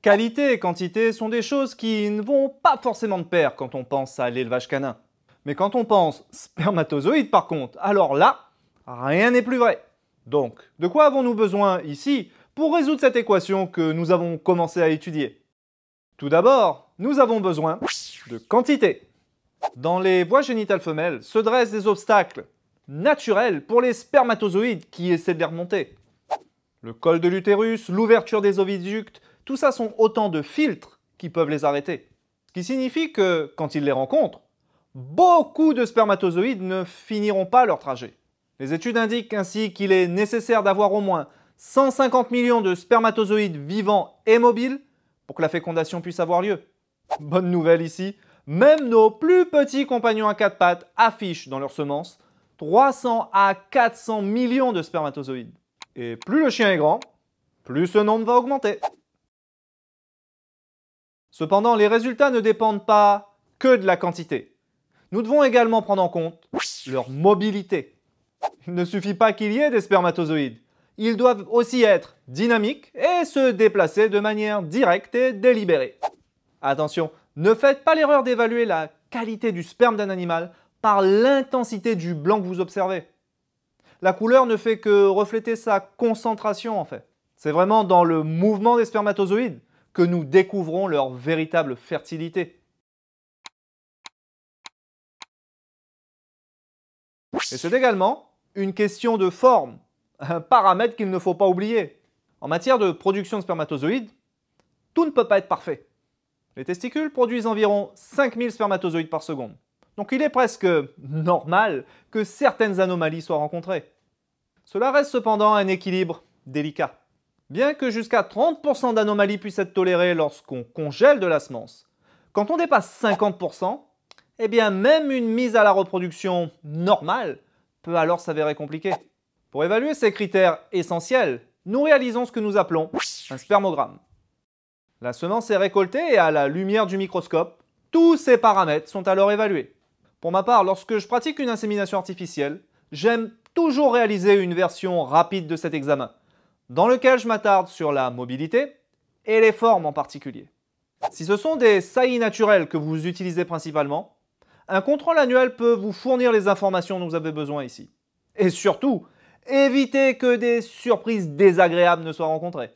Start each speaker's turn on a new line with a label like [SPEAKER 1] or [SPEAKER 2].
[SPEAKER 1] Qualité et quantité sont des choses qui ne vont pas forcément de pair quand on pense à l'élevage canin. Mais quand on pense spermatozoïdes par contre, alors là, rien n'est plus vrai. Donc, de quoi avons-nous besoin ici pour résoudre cette équation que nous avons commencé à étudier? Tout d'abord, nous avons besoin de quantité. Dans les voies génitales femelles se dressent des obstacles naturels pour les spermatozoïdes qui essaient de les remonter. Le col de l'utérus, l'ouverture des oviducts, tout ça sont autant de filtres qui peuvent les arrêter. Ce qui signifie que, quand ils les rencontrent, beaucoup de spermatozoïdes ne finiront pas leur trajet. Les études indiquent ainsi qu'il est nécessaire d'avoir au moins 150 millions de spermatozoïdes vivants et mobiles pour que la fécondation puisse avoir lieu. Bonne nouvelle ici, même nos plus petits compagnons à quatre pattes affichent dans leurs semences 300 à 400 millions de spermatozoïdes. Et plus le chien est grand, plus ce nombre va augmenter. Cependant, les résultats ne dépendent pas que de la quantité. Nous devons également prendre en compte leur mobilité. Il ne suffit pas qu'il y ait des spermatozoïdes. Ils doivent aussi être dynamiques et se déplacer de manière directe et délibérée. Attention, ne faites pas l'erreur d'évaluer la qualité du sperme d'un animal par l'intensité du blanc que vous observez. La couleur ne fait que refléter sa concentration en fait. C'est vraiment dans le mouvement des spermatozoïdes que nous découvrons leur véritable fertilité. Et c'est également une question de forme, un paramètre qu'il ne faut pas oublier. En matière de production de spermatozoïdes, tout ne peut pas être parfait. Les testicules produisent environ 5000 spermatozoïdes par seconde. Donc il est presque normal que certaines anomalies soient rencontrées. Cela reste cependant un équilibre délicat. Bien que jusqu'à 30% d'anomalies puissent être tolérées lorsqu'on congèle de la semence, quand on dépasse 50%, eh bien même une mise à la reproduction normale peut alors s'avérer compliquée. Pour évaluer ces critères essentiels, nous réalisons ce que nous appelons un spermogramme. La semence est récoltée et à la lumière du microscope, tous ces paramètres sont alors évalués. Pour ma part, lorsque je pratique une insémination artificielle, j'aime toujours réaliser une version rapide de cet examen, dans lequel je m'attarde sur la mobilité et les formes en particulier. Si ce sont des saillies naturelles que vous utilisez principalement, un contrôle annuel peut vous fournir les informations dont vous avez besoin ici. Et surtout, évitez que des surprises désagréables ne soient rencontrées.